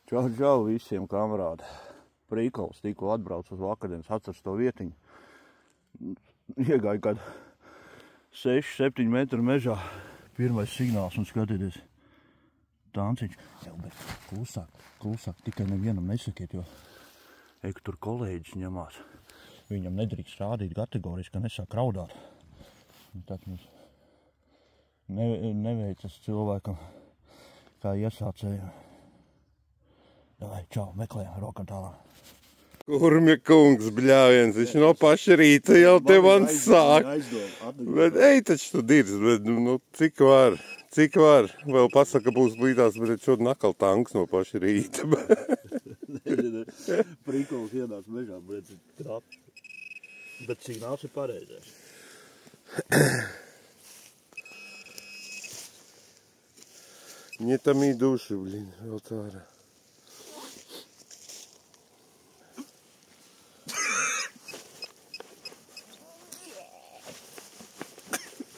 Čau, čau visiem, kamerādi. Prīkols tikko atbrauc uz vakardienas, atceras to vietiņu. Iegāju kādu 6-7 metru mežā. Pirmais signāls un skatieties. Tanciņš. Jau, bet klusāk, tikai nevienam nesakiet, jo eku tur kolēģis ņemās. Viņam nedrīkst rādīt kategoriski, ka nesāk raudāt. Tad mums neveicas cilvēkam kā iesācējam. Davai, čau, meklējam, rokam tālāk. Kurmja kungs, bļāviens, viņš no paša rīta jau te man sāk. Bet ej taču tu dirz, bet nu cik var, vēl pasaka būs blīdās, bet šodien nakal tanks no paša rīta. Prīkols ienāc mežā, bet krāp. Bet signāls ir pareizais. Мне там и души, блин, алтара.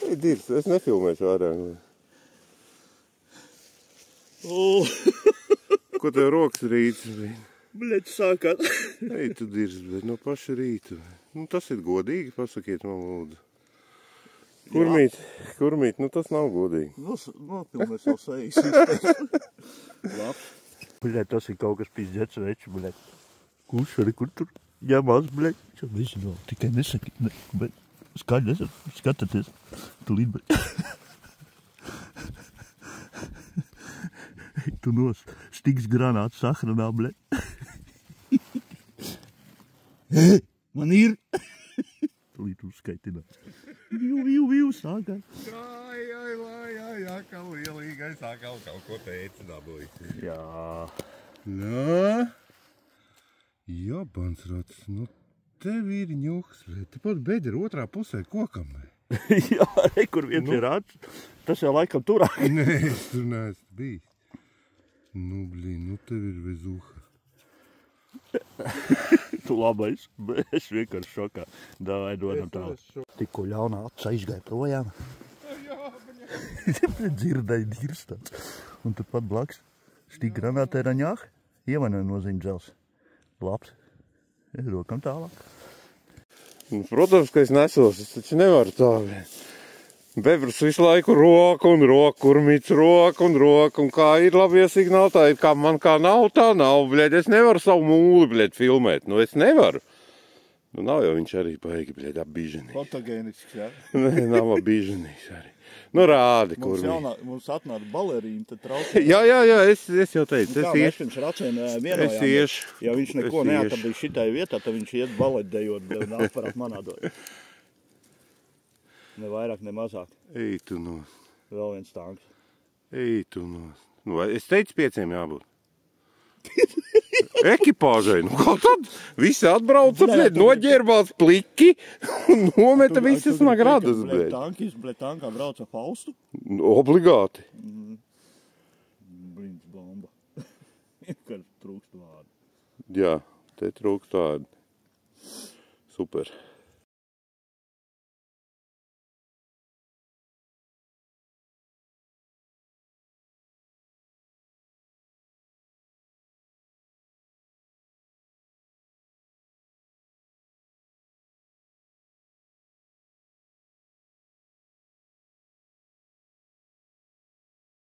Ej, Dirs, es nefilmēšu ārā. Ko tev rokas rīts, blin? Bļeķi sākāt. Ej, tu Dirs, bet no paša rīta. Nu, tas ir godīgi, pasakiet man lūdzu. Kurmīt, nu tas nav godīgi. Nopilnē savu sejas. Labs. Bļeķi, tas ir kaut kas pizdzets veču, bļeķi. Kurš arī kur tur ņemās, bļeķi? Čo visi vēl, tikai nesaki, bet skaļi skatāties. Tu līd, bļeķi. Tu nos stiks granāts sahranā, bļeķi. Man ir! Tu līd uzskaitināt. Viu, sākās. Jā, kā lielīgais atkal kaut ko teica dabūj. Jā. Nā? Jabans rots, nu tev ir ņuks, tepat bedra otrā pusē kokam. Jā, kur viens ir rāds. Tas jau laikam turāk. Nē, es tur neesmu bijis. Nu, blin, nu tev ir vezuha. Tu labais, bet es vienkārši šokā. Davai dodam tālāk. Tikko ļaunā aca izgāja projām. Dzirdēja dirstāts. Un tad pat blaks stīk granātē raņāk. Ievana nozīm dzels. Labs. Rokam tālāk. Nu, protams, ka es nesos, es taču nevaru tā. Bebrs visu laiku roku, kurmīts roku, un kā ir labie signāli, tā ir kā man kā nav, tā nav, bļed, es nevaru savu mūli, bļed, filmēt, nu es nevaru. Nu nav jau viņš arī paigi, bļed, apbīženīgs. Fotogēnisks, jā? Nē, nav apbīženīgs arī. Nu rādi, kurmīt. Mums atnāca balerīna, tad traucē. Jā, es jau teicu, es iešu. Es iešu. Ja viņš neko neatradīja šitai vietā, tad viņš iet baletdejot, nāk parāt manā doju. Ne vairāk, ne mazāk. Ej tu nos. Vēl viens tanks. Ej tu nos. Nu, es teicu 5 jābūt. Ekipāžai, nu kā tad? Visi atbrauca, bļed, noģērbās pliki un nometa visas nagradas, bļed. Tankā brauca Faustu? Obligāti. Blins bomba. Vienkārši trūkst vārdu. Jā, te trūkst vārdu. Super.